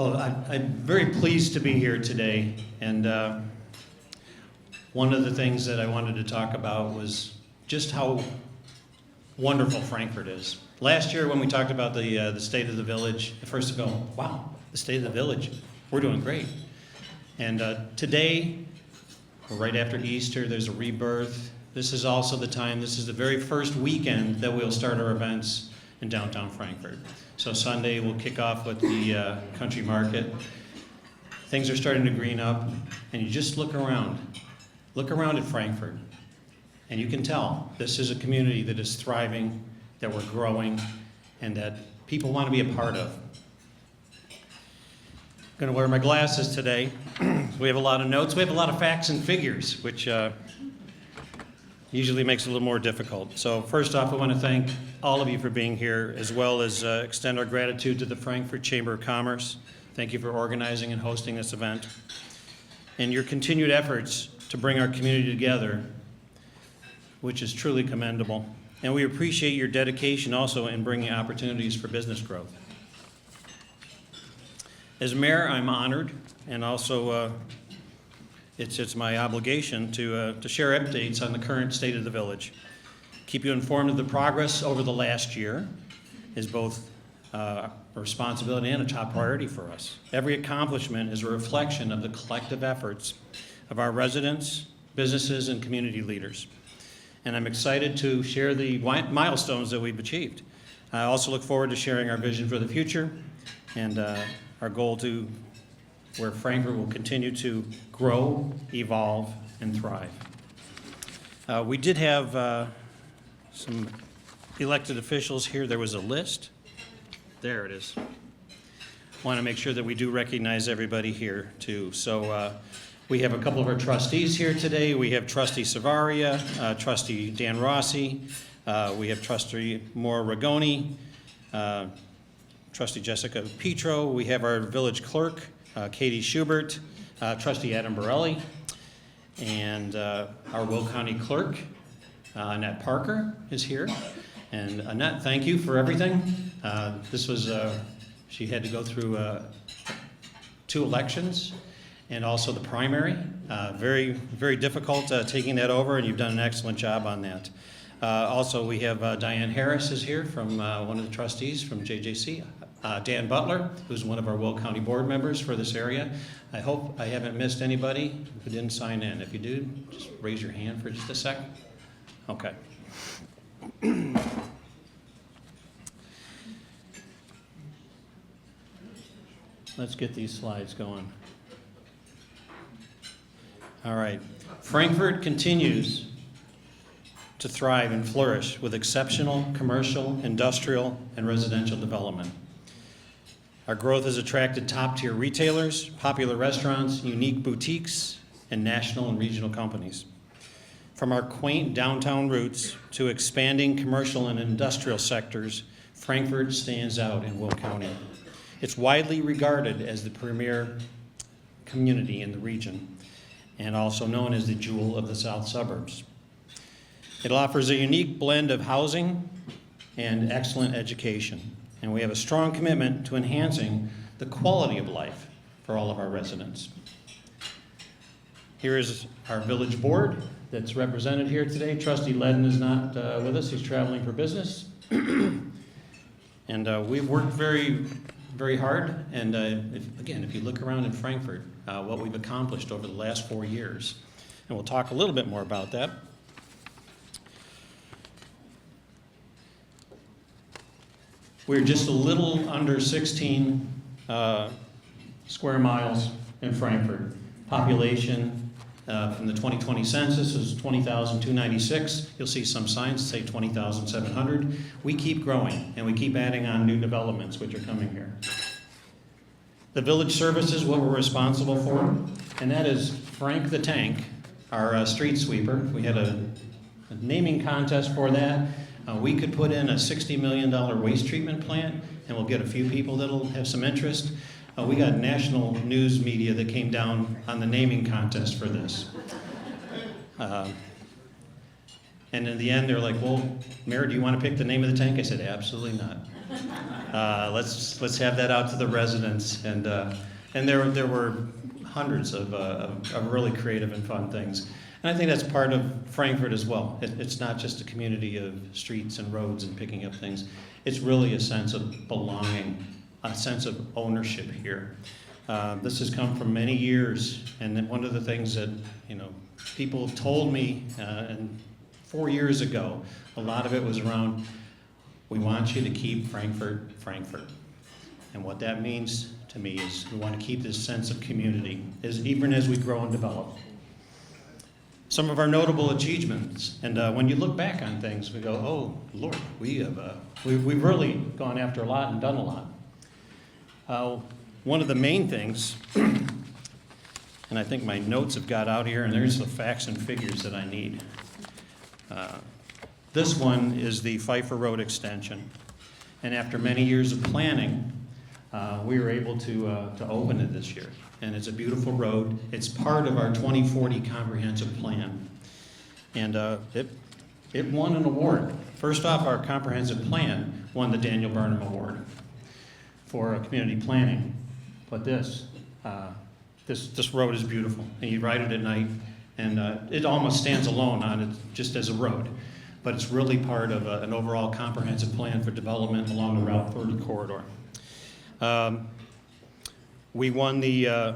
Oh, I'm very pleased to be here today, and one of the things that I wanted to talk about was just how wonderful Frankfort is. Last year when we talked about the state of the village, at first I go, wow, the state of the village, we're doing great. And today, right after Easter, there's a rebirth. This is also the time, this is the very first weekend that we'll start our events in downtown Frankfort. So Sunday we'll kick off with the country market. Things are starting to green up, and you just look around at Frankfort, and you can tell this is a community that is thriving, that we're growing, and that people want to be a part of. I'm going to wear my glasses today. We have a lot of notes. We have a lot of facts and figures, which usually makes it a little more difficult. So first off, I want to thank all of you for being here, as well as extend our gratitude to the Frankfort Chamber of Commerce. Thank you for organizing and hosting this event, and your continued efforts to bring our community together, which is truly commendable. And we appreciate your dedication also in bringing opportunities for business growth. As mayor, I'm honored, and also it's my obligation to share updates on the current state of the village. Keep you informed of the progress over the last year is both a responsibility and a top priority for us. Every accomplishment is a reflection of the collective efforts of our residents, businesses, and community leaders. And I'm excited to share the milestones that we've achieved. I also look forward to sharing our vision for the future and our goal to where Frankfort will continue to grow, evolve, and thrive. We did have some elected officials here. There was a list. There it is. Want to make sure that we do recognize everybody here too. So we have a couple of our trustees here today. We have Trustee Savaria, Trustee Dan Rossi, we have Trustee Maura Ragoni, Trustee Jessica Petro. We have our village clerk, Katie Schubert, Trustee Adam Borelli, and our Will County clerk, Annette Parker, is here. And Annette, thank you for everything. This was, she had to go through 2 elections and also the primary. Very, very difficult taking that over, and you've done an excellent job on that. Also, we have Diane Harris is here from one of the trustees from JJC. Dan Butler, who's one of our Will County board members for this area. I hope I haven't missed anybody who didn't sign in. If you do, just raise your hand for just a second. Okay. Let's get these slides going. All right. Frankfort continues to thrive and flourish with exceptional commercial, industrial, and residential development. Our growth has attracted top-tier retailers, popular restaurants, unique boutiques, and national and regional companies. From our quaint downtown roots to expanding commercial and industrial sectors, Frankfort stands out in Will County. It's widely regarded as the premier community in the region, and also known as the jewel of the south suburbs. It offers a unique blend of housing and excellent education, and we have a strong commitment to enhancing the quality of life for all of our residents. Here is our village board that's represented here today. Trustee Ledden is not with us. He's traveling for business. And we've worked very, very hard. And if you look around in Frankfort, what we've accomplished over the last 4 years, and we'll talk a little bit more about that. We're just a little under 16 square miles in Frankfort. Population from the 2020 census is 20,296. You'll see some signs that say 20,700. We keep growing, and we keep adding on new developments which are coming here. The village service is what we're responsible for, and that is Frank the Tank, our street sweeper. We had a naming contest for that. We could put in a $60 million waste treatment plant, and we'll get a few people that'll have some interest. We got national news media that came down on the naming contest for this. And in the end, they're like, well, Mayor, do you want to pick the name of the tank? I said, absolutely not. Let's have that out to the residents. And there were hundreds of really creative and fun things. And I think that's part of Frankfort as well. It's not just a community of streets and roads and picking up things. It's really a sense of belonging, a sense of ownership here. This has come from many years, and then one of the things that people told me and 4 years ago, a lot of it was around, we want you to keep Frankfort, Frankfort. And what that means to me is we want to keep this sense of community, even as we grow and develop. Some of our notable achievements, and when you look back on things, we go, oh, Lord, we've really gone after a lot and done a lot. One of the main things, and I think my notes have got out here, and there's the facts and figures that I need. This one is the Pfeiffer Road extension, and after many years of planning, we were able to open it this year. And it's a beautiful road. It's part of our 2040 comprehensive plan. And it won an award. First off, our comprehensive plan won the Daniel Burnham Award for community planning. But this road is beautiful. And you ride it at night, and it almost stands alone on it just as a road. But it's really part of an overall comprehensive plan for development along the Route 30 corridor. We won the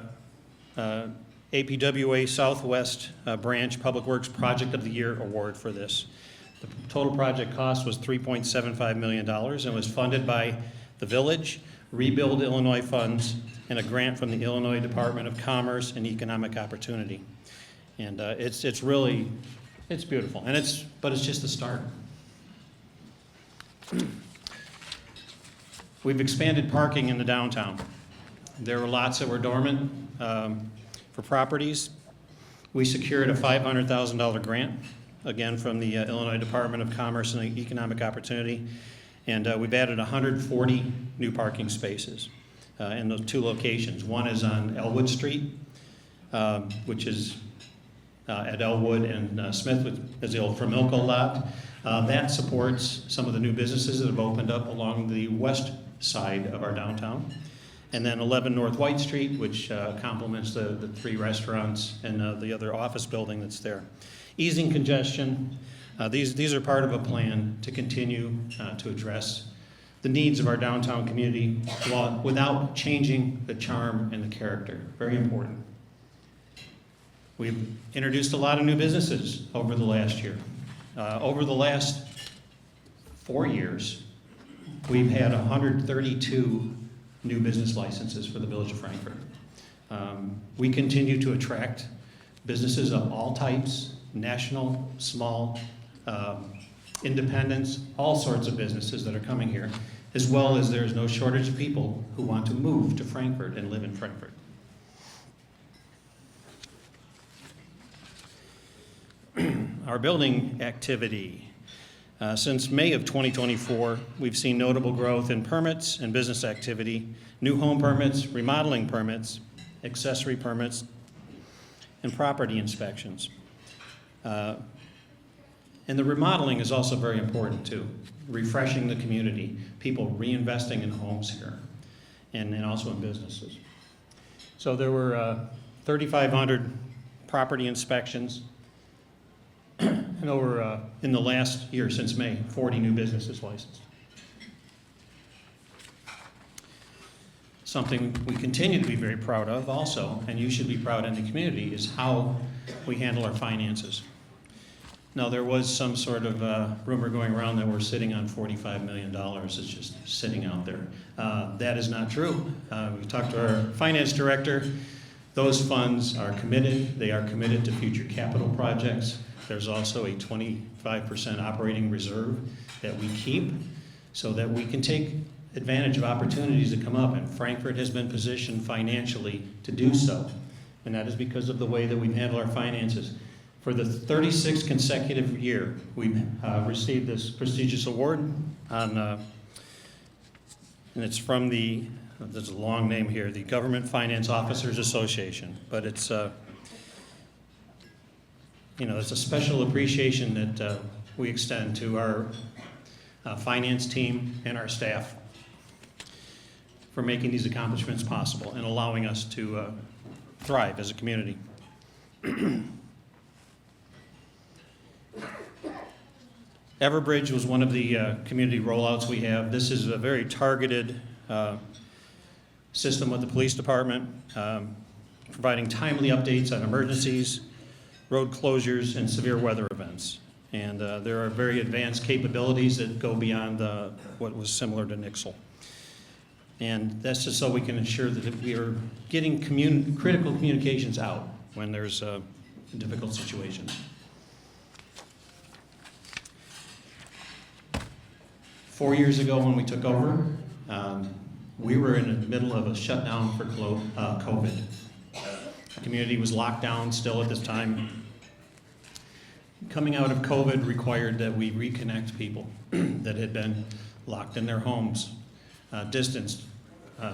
APWA Southwest Branch Public Works Project of the Year Award for this. The total project cost was $3.75 million and was funded by the Village, Rebuild Illinois funds, and a grant from the Illinois Department of Commerce and Economic Opportunity. And it's beautiful, but it's just the start. We've expanded parking in the downtown. There were lots that were dormant for properties. We secured a $500,000 grant, again from the Illinois Department of Commerce and Economic Opportunity, and we've added 140 new parking spaces in those two locations. One is on Elwood Street, which is at Elwood and Smith, which is the old Framilco lot. That supports some of the new businesses that have opened up along the west side of our downtown. And then 11 North White Street, which complements the 3 restaurants and the other office building that's there. Easing congestion. These are part of a plan to continue to address the needs of our downtown community without changing the charm and the character. Very important. We've introduced a lot of new businesses over the last year. Over the last 4 years, we've had 132 new business licenses for the Village of Frankfort. We continue to attract businesses of all types, national, small, independents, all sorts of businesses that are coming here, as well as there's no shortage of people who want to move to Frankfort and live in Frankfort. Our building activity. Since May of 2024, we've seen notable growth in permits and business activity, new home permits, remodeling permits, accessory permits, and property inspections. And the remodeling is also very important too, refreshing the community, people reinvesting in homes here, and also in businesses. So there were 3,500 property inspections, and over, in the last year, since May, 40 new businesses licensed. Something we continue to be very proud of also, and you should be proud in the community, is how we handle our finances. Now, there was some sort of rumor going around that we're sitting on $45 million. It's just sitting out there. That is not true. We talked to our finance director. Those funds are committed. They are committed to future capital projects. There's also a 25% operating reserve that we keep so that we can take advantage of opportunities that come up, and Frankfort has been positioned financially to do so, and that is because of the way that we've handled our finances. For the 36th consecutive year, we've received this prestigious award on, and it's from there's a long name here, the Government Finance Officers Association, but it's it's a special appreciation that we extend to our finance team and our staff for making these accomplishments possible and allowing us to thrive as a community. Everbridge was one of the community rollouts we have. This is a very targeted system with the police department, providing timely updates on emergencies, road closures, and severe weather events. And there are very advanced capabilities that go beyond what was similar to Nixle. And that's just so we can ensure that we are getting critical communications out when there's difficult situations. 4 years ago when we took over, we were in the middle of a shutdown for COVID. The community was locked down still at this time. Coming out of COVID required that we reconnect people that had been locked in their homes, distanced,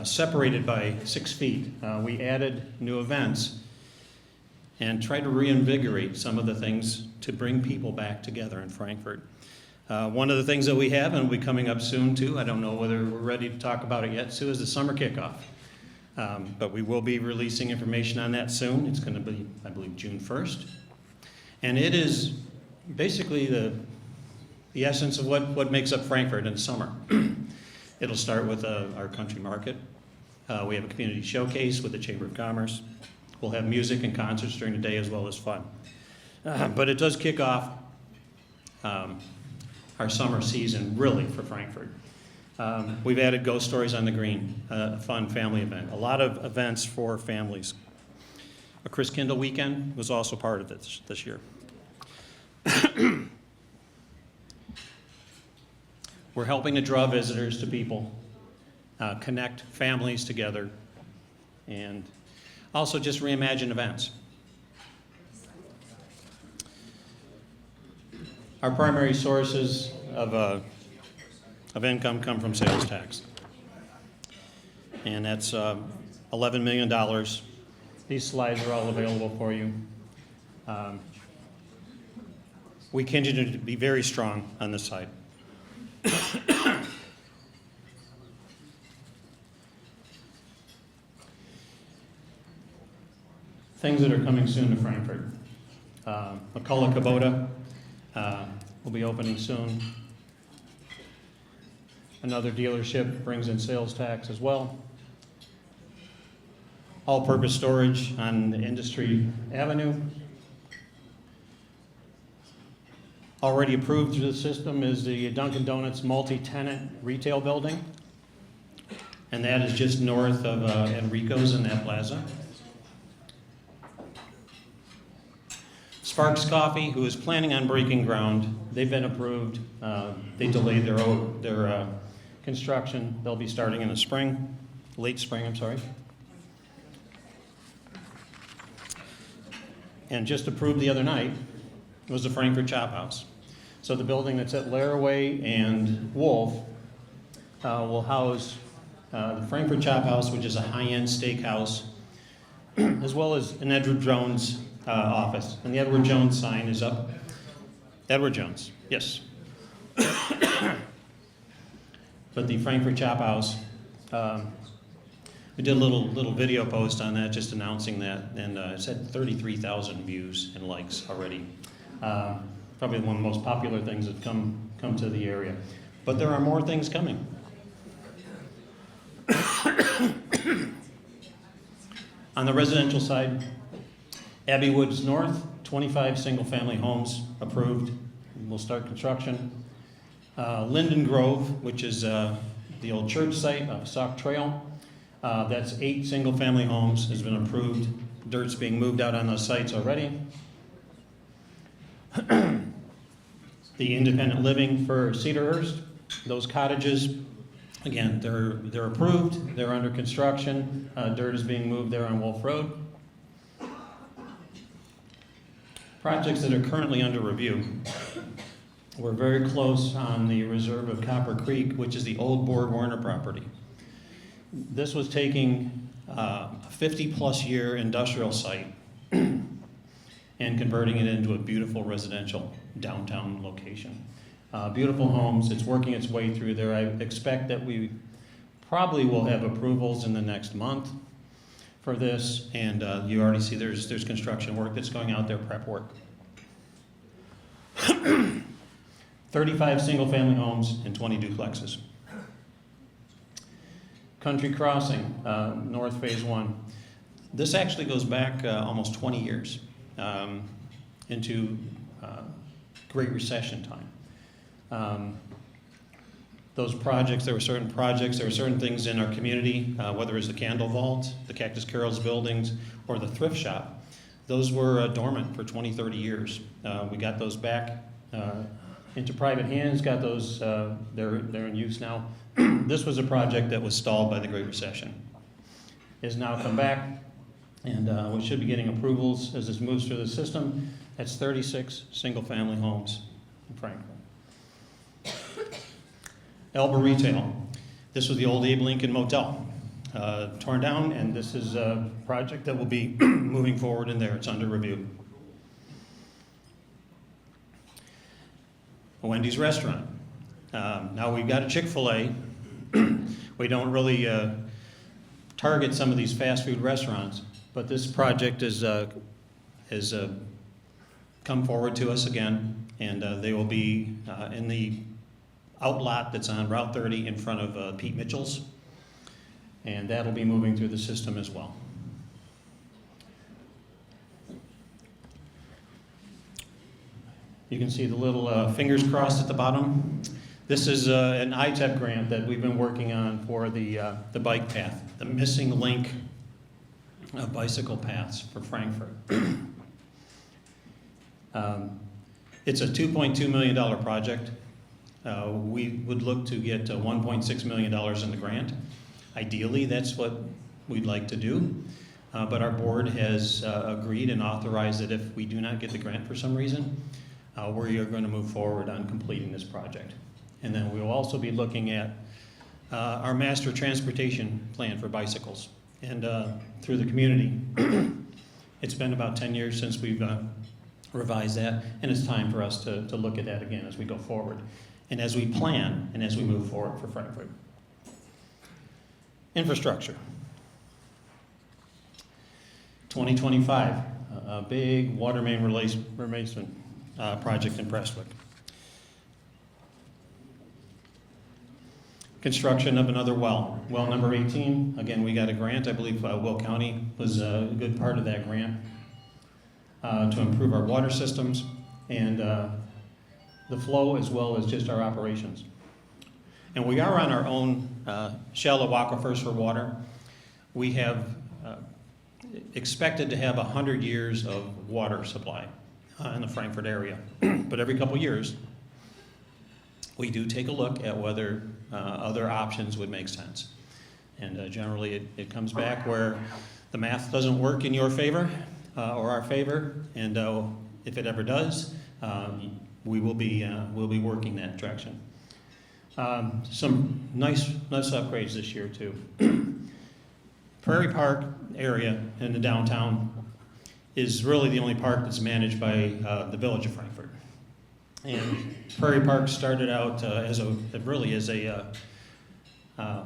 separated by 6 feet. We added new events and tried to reinvigorate some of the things to bring people back together in Frankfort. One of the things that we have, and will be coming up soon too, I don't know whether we're ready to talk about it yet, Sue, is the summer kickoff. But we will be releasing information on that soon. It's going to be, I believe, June 1st. And it is basically the essence of what makes up Frankfort in the summer. It'll start with our country market. We have a community showcase with the Chamber of Commerce. We'll have music and concerts during the day as well as fun. But it does kick off our summer season, really, for Frankfort. We've added Ghost Stories on the Green, a fun family event. A lot of events for families. A Chris Kindle weekend was also part of it this year. We're helping to draw visitors to people, connect families together, and also just reimagine events. Our primary sources of income come from sales tax, and that's $11 million. These slides are all available for you. We continue to be very strong on this side. Things that are coming soon to Frankfort. McCullough Kubota will be opening soon. Another dealership brings in sales tax as well. All-purpose storage on Industry Avenue. Already approved through the system is the Dunkin' Donuts multi-tenant retail building. And that is just north of Enrico's in that plaza. Sparks Coffee, who is planning on breaking ground, they've been approved. They delayed their construction. They'll be starting in the spring, late spring, I'm sorry. And just approved the other night was the Frankfort Chop House. So the building that's at Laraway and Wolf will house the Frankfort Chop House, which is a high-end steakhouse, as well as an Edward Jones office. And the Edward Jones sign is up. Edward Jones, yes. But the Frankfort Chop House, we did a little video post on that, just announcing that, and it's had 33,000 views and likes already. Probably one of the most popular things that come to the area. But there are more things coming. On the residential side, Abbey Woods North, 25 single-family homes approved. We'll start construction. Linden Grove, which is the old church site of Sauk Trail, that's 8 single-family homes, has been approved. Dirt's being moved out on those sites already. The independent living for Cedarhurst, those cottages, again, they're approved, they're under construction. Dirt is being moved there on Wolf Road. Projects that are currently under review. We're very close on the reserve of Copper Creek, which is the old Board Warner property. This was taking a 50-plus year industrial site and converting it into a beautiful residential downtown location. Beautiful homes. It's working its way through there. I expect that we probably will have approvals in the next month for this, and you already see there's construction work that's going out there, prep work. 35 single-family homes and 20 duplexes. Country Crossing, North Phase 1. This actually goes back almost 20 years into Great Recession time. Those projects, there were certain things in our community, whether it was the Candle Vault, the Cactus Carol's buildings, or the thrift shop. Those were dormant for 20, 30 years. We got those back into private hands, got those, they're in use now. This was a project that was stalled by the Great Recession. It's now come back, and we should be getting approvals as this moves through the system. That's 36 single-family homes in Frankfort. Elba Retail. This was the old Abe Lincoln Motel, torn down, and this is a project that will be moving forward in there. It's under review. A Wendy's restaurant. Now we've got a Chick-fil-A. We don't really target some of these fast food restaurants, but this project has come forward to us again, and they will be in the outlot that's on Route 30 in front of Pete Mitchell's, and that'll be moving through the system as well. You can see the little fingers crossed at the bottom. This is an ITEP grant that we've been working on for the bike path, the missing link of bicycle paths for Frankfort. It's a $2.2 million project. We would look to get $1.6 million in the grant. Ideally, that's what we'd like to do. But our board has agreed and authorized that if we do not get the grant for some reason, we are going to move forward on completing this project. And then we will also be looking at our master transportation plan for bicycles and through the community. It's been about 10 years since we've revised that, and it's time for us to look at that again as we go forward and as we plan and as we move forward for Frankfort. Infrastructure. 2025, a big water main replacement project in Prestwick. Construction of another well number 18. Again, we got a grant. I believe Will County was a good part of that grant to improve our water systems and the flow as well as just our operations. And we are on our own shallow aquifers for water. We have expected to have 100 years of water supply in the Frankfort area. But every couple years, we do take a look at whether other options would make sense. And generally it comes back where the math doesn't work in your favor or our favor, and if it ever does, we'll be working that direction. Some nice upgrades this year too. Prairie Park area in the downtown is really the only park that's managed by the Village of Frankfort. And Prairie Park started out as a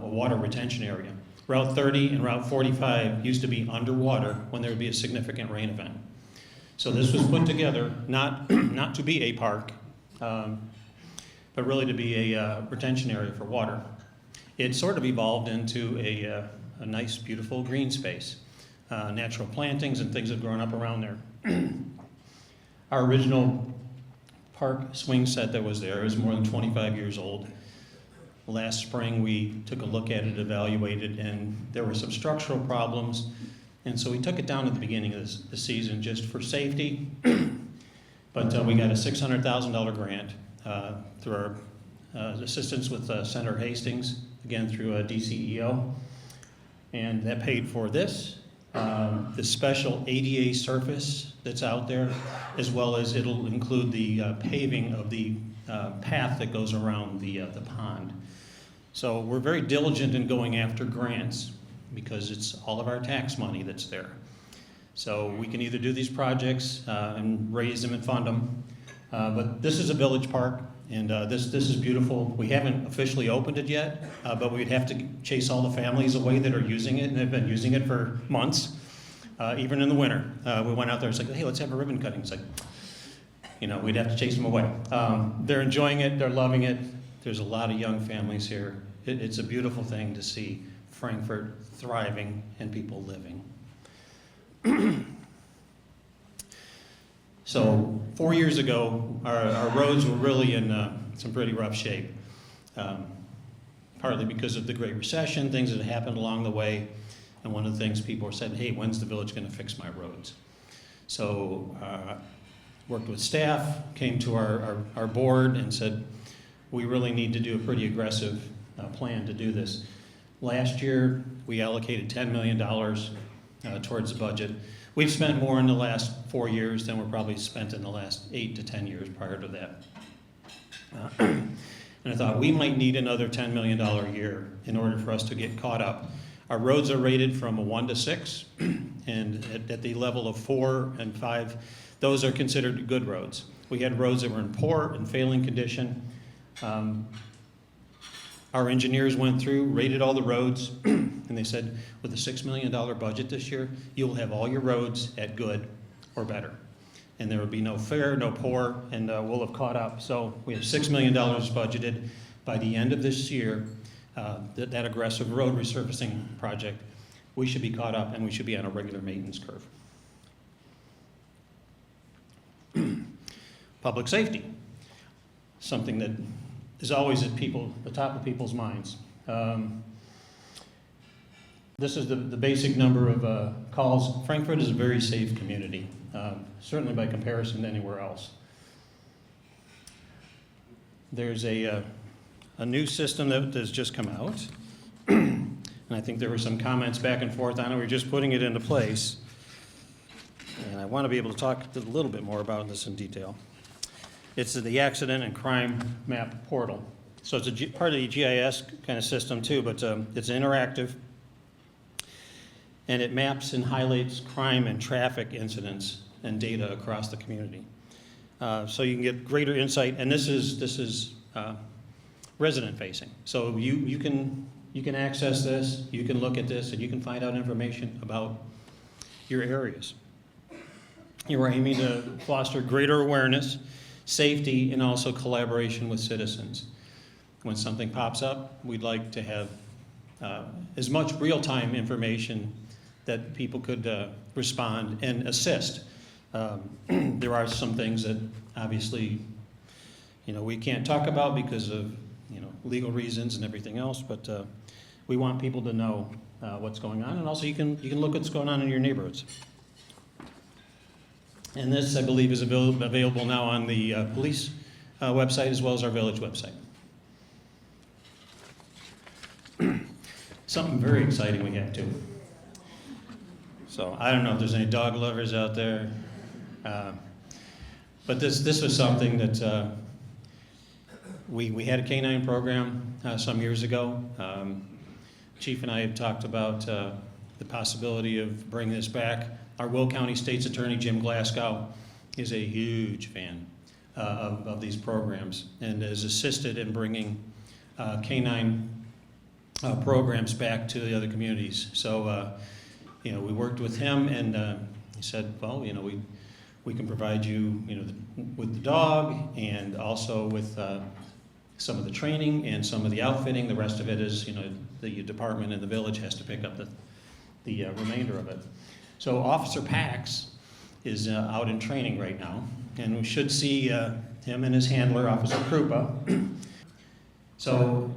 water retention area. Route 30 and Route 45 used to be underwater when there would be a significant rain event. So this was put together not to be a park, but really to be a retention area for water. It sort of evolved into a nice, beautiful green space. Natural plantings and things have grown up around there. Our original park swing set that was there is more than 25 years old. Last spring we took a look at it, evaluated, and there were some structural problems, and so we took it down at the beginning of the season just for safety. But we got a $600,000 grant through our assistance with Senator Hastings, again through DCEO, and that paid for this. The special ADA surface that's out there, as well as it'll include the paving of the path that goes around the pond. So we're very diligent in going after grants because it's all of our tax money that's there. So we can either do these projects and raise them and fund them, but this is a village park. And this is beautiful. We haven't officially opened it yet, but we'd have to chase all the families away that are using it and have been using it for months, even in the winter. We went out there and said, hey, let's have a ribbon cutting. It's like, we'd have to chase them away. They're enjoying it. They're loving it. There's a lot of young families here. It's a beautiful thing to see Frankfort thriving and people living. So 4 years ago, our roads were really in some pretty rough shape, partly because of the Great Recession, things that happened along the way. And one of the things people were saying, hey, when's the village going to fix my roads? So worked with staff, came to our board and said, we really need to do a pretty aggressive plan to do this. Last year, we allocated $10 million towards the budget. We've spent more in the last 4 years than we're probably spent in the last 8 to 10 years prior to that. And I thought we might need another $10 million a year in order for us to get caught up. Our roads are rated from a 1 to 6, and at the level of 4 and 5, those are considered good roads. We had roads that were in poor and failing condition. Our engineers went through, rated all the roads, and they said, with a $6 million budget this year, you'll have all your roads at good or better. And there will be no fair, no poor, and we'll have caught up. So we have $6 million budgeted. By the end of this year, that aggressive road resurfacing project, we should be caught up and we should be on a regular maintenance curve. Public safety, something that is always at the top of people's minds. This is the basic number of calls. Frankfort is a very safe community, certainly by comparison to anywhere else. There's a new system that has just come out, and I think there were some comments back and forth on it. We're just putting it into place, and I want to be able to talk a little bit more about this in detail. It's the Accident and Crime Map Portal. So it's part of the GIS kind of system too, but it's interactive. And it maps and highlights crime and traffic incidents and data across the community. So you can get greater insight, and this is resident facing. So you can access this, you can look at this, and you can find out information about your areas. You're aiming to foster greater awareness, safety, and also collaboration with citizens. When something pops up, we'd like to have as much real-time information that people could respond and assist. There are some things that obviously, we can't talk about because of, legal reasons and everything else, but we want people to know what's going on, and also you can look what's going on in your neighborhoods. And this, I believe, is available now on the police website as well as our village website. Something very exciting we have too. So I don't know if there's any dog lovers out there, but this was something that we had a canine program some years ago. Chief and I had talked about the possibility of bringing this back. Our Will County State's Attorney, Jim Glasgow, is a huge fan of these programs and has assisted in bringing canine programs back to the other communities. So, we worked with him, and he said, well, we can provide you, with the dog and also with some of the training and some of the outfitting. The rest of it is, the department and the village has to pick up the remainder of it. So Officer Pax is out in training right now, and we should see him and his handler, Officer Krupa. So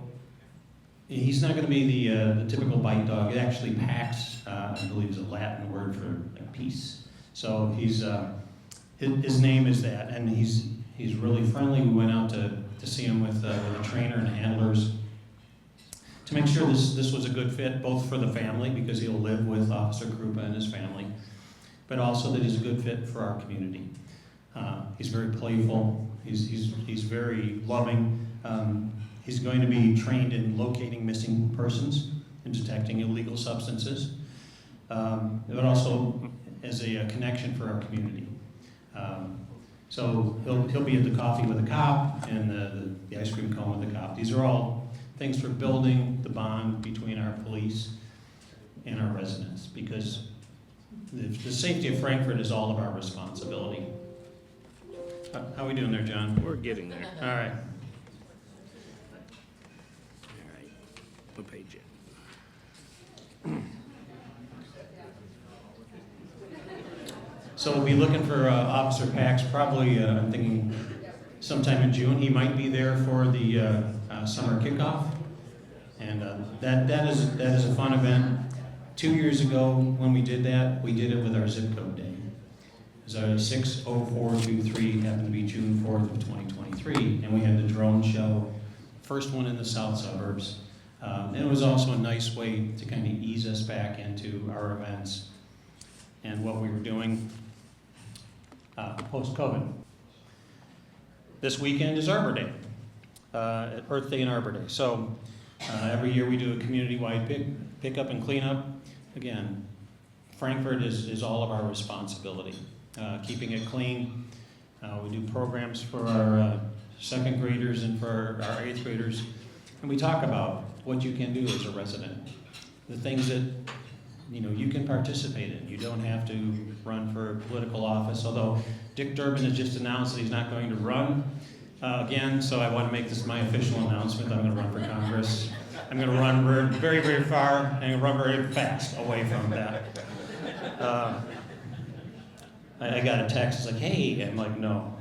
he's not going to be the typical bite dog. It actually Pax, I believe, is a Latin word for peace. So he's his name is that, and he's really friendly. We went out to see him with a trainer and handlers to make sure this was a good fit, both for the family, because he'll live with Officer Krupa and his family, but also that he's a good fit for our community. He's very playful. He's very loving. He's going to be trained in locating missing persons and detecting illegal substances, but also as a connection for our community. So he'll be at the coffee with a cop and the ice cream cone with a cop. These are all things for building the bond between our police and our residents, because the safety of Frankfort is all of our responsibility. How are we doing there, John? We're getting there. All right. All right. What page it? So we'll be looking for Officer Pax, probably, I'm thinking sometime in June. He might be there for the summer kickoff. And that is a fun event. 2 years ago, when we did that, we did it with our zip code day. It was our 60423, happened to be June 4th of 2023, and we had the drone show, first one in the south suburbs. And it was also a nice way to kind of ease us back into our events and what we were doing post-COVID. This weekend is Arbor Day, Earth Day and Arbor Day. So every year we do a community-wide pickup and cleanup. Again, Frankfort is all of our responsibility. Keeping it clean. We do programs for our second graders and for our eighth graders. And we talk about what you can do as a resident. The things that you can participate in. You don't have to run for political office, although Dick Durbin has just announced that he's not going to run again, so I want to make this my official announcement. I'm going to run for Congress. I'm going to run very, very far and run very fast away from that. I got a text, it's like, hey, I'm like, no.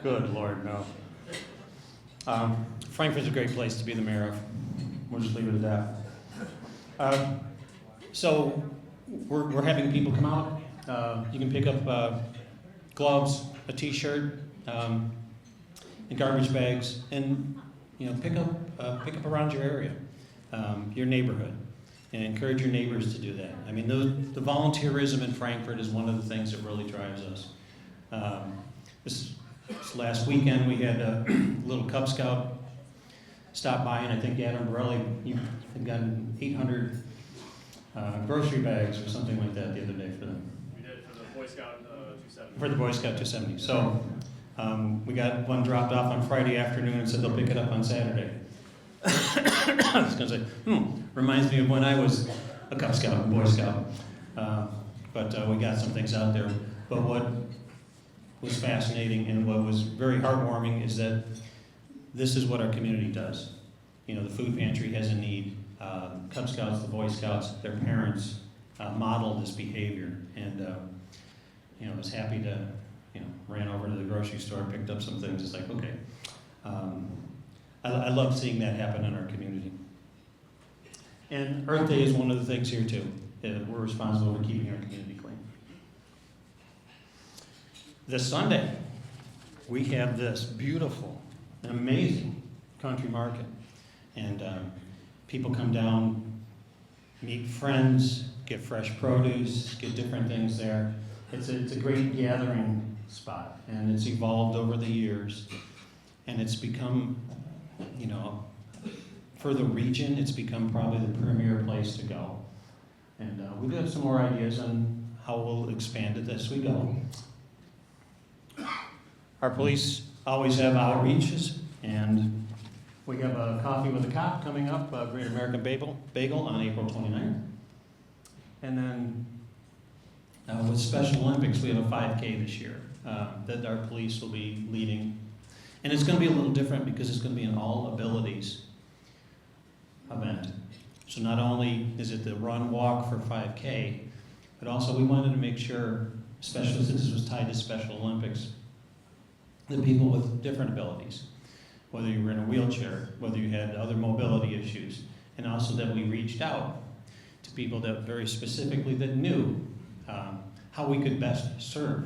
Good Lord, no. Frankfort's a great place to be the mayor of. We'll just leave it at that. So we're having people come out. You can pick up gloves, a t-shirt, and garbage bags, and pick up around your area, your neighborhood, and encourage your neighbors to do that. I mean, the volunteerism in Frankfort is one of the things that really drives us. This last weekend we had a little Cub Scout stop by, and I think Adam Borelli had gotten 800 grocery bags or something like that the other day for them. We did for the Boy Scout 270. For the Boy Scout 270. So we got one dropped off on Friday afternoon and said they'll pick it up on Saturday. I was going to say, reminds me of when I was a Cub Scout and Boy Scout. But we got some things out there. But what was fascinating and what was very heartwarming is that this is what our community does. The food pantry has a need. Cub Scouts, the Boy Scouts, their parents model this behavior. And, I was happy to, ran over to the grocery store, picked up some things. It's like, okay. I love seeing that happen in our community. And Earth Day is one of the things here too. We're responsible for keeping our community clean. This Sunday, we have this beautiful, amazing country market. And people come down, meet friends, get fresh produce, get different things there. It's a great gathering spot, and it's evolved over the years. And it's become, for the region, it's become probably the premier place to go. And we do have some more ideas on how we'll expand it as we go. Our police always have outreaches, and we have a coffee with a cop coming up, Great American Bagel on April 29th. And then with Special Olympics, we have a 5K this year that our police will be leading. And it's going to be a little different because it's going to be an all abilities event. So not only is it the run walk for 5K, but also we wanted to make sure, especially since this was tied to Special Olympics, that people with different abilities, whether you were in a wheelchair, whether you had other mobility issues, and also that we reached out to people that very specifically that knew how we could best serve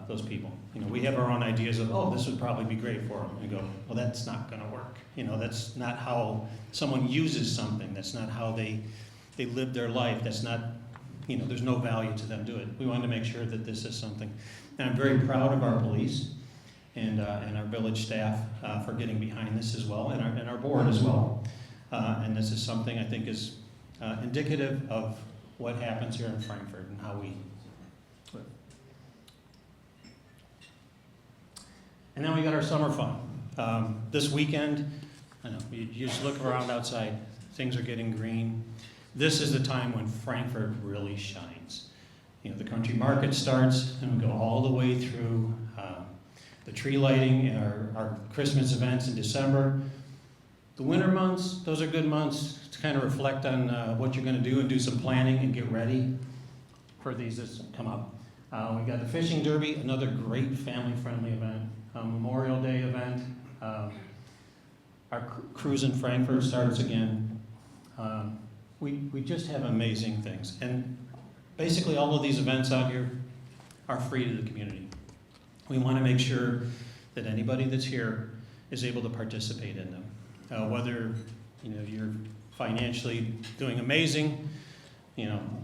those people. We have our own ideas of, this would probably be great for them. And go, well, that's not going to work. That's not how someone uses something. That's not how they live their life. That's not, there's no value to them do it. We wanted to make sure that this is something. And I'm very proud of our police and our village staff for getting behind this as well, and our board as well. And this is something I think is indicative of what happens here in Frankfort and how we live. And then we got our summer fun. This weekend, I know, you just look around outside, things are getting green. This is the time when Frankfort really shines. You know, the country market starts and we go all the way through the tree lighting and our Christmas events in December. The winter months, those are good months to kind of reflect on what you're going to do and do some planning and get ready for these that come up. We got the fishing derby, another great family-friendly event, Memorial Day event. Our cruise in Frankfort starts again. We just have amazing things. And basically all of these events out here are free to the community. We want to make sure that anybody that's here is able to participate in them. Whether you're financially doing amazing,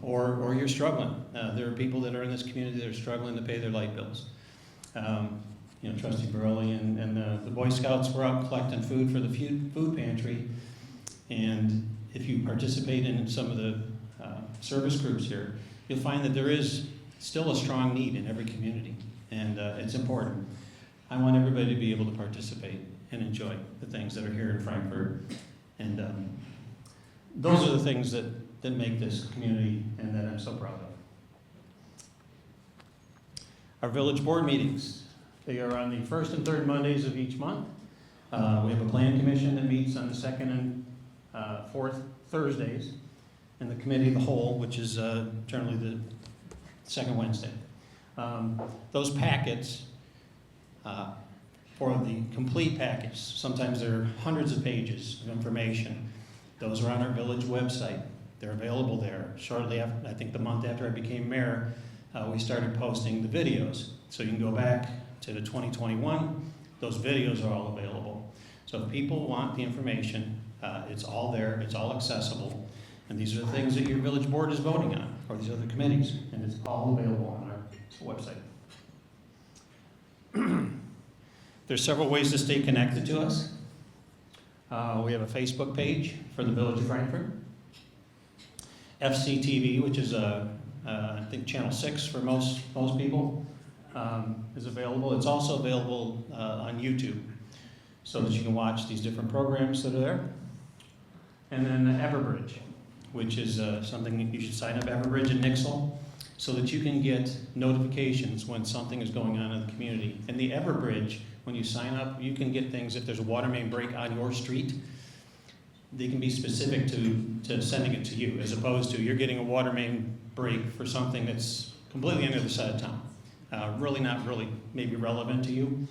or you're struggling. There are people that are in this community that are struggling to pay their light bills. Trustee Burley and the Boy Scouts were out collecting food for the food pantry. And if you participate in some of the service groups here, you'll find that there is still a strong need in every community. And it's important. I want everybody to be able to participate and enjoy the things that are here in Frankfort. And those are the things that make this community and that I'm so proud of. Our village board meetings, they are on the first and third Mondays of each month. We have a plan commission that meets on the second and fourth Thursdays, and the committee of the whole, which is generally the second Wednesday. Those packets, for the complete package, sometimes there are hundreds of pages of information. Those are on our village website. They're available there. Shortly after, I think the month after I became mayor, we started posting the videos. So you can go back to the 2021, those videos are all available. So if people want the information, it's all there, it's all accessible. And these are the things that your village board is voting on, or these other committees, and it's all available on our website. There's several ways to stay connected to us. We have a Facebook page for the Village of Frankfort. FCTV, which is I think channel 6 for most people, is available. It's also available on YouTube, so that you can watch these different programs that are there. And then Everbridge, which is something that you should sign up, Everbridge in Nixle, so that you can get notifications when something is going on in the community. And the Everbridge, when you sign up, you can get things if there's a water main break on your street. They can be specific to sending it to you, as opposed to you're getting a water main break for something that's completely on the other side of town. Really not really maybe relevant to you,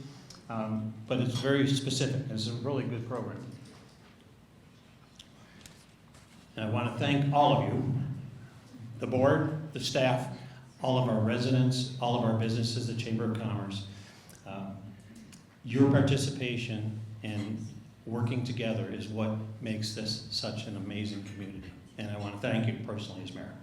but it's very specific. It's a really good program. And I want to thank all of you, the board, the staff, all of our residents, all of our businesses, the Chamber of Commerce. Your participation and working together is what makes this such an amazing community. And I want to thank you personally as mayor.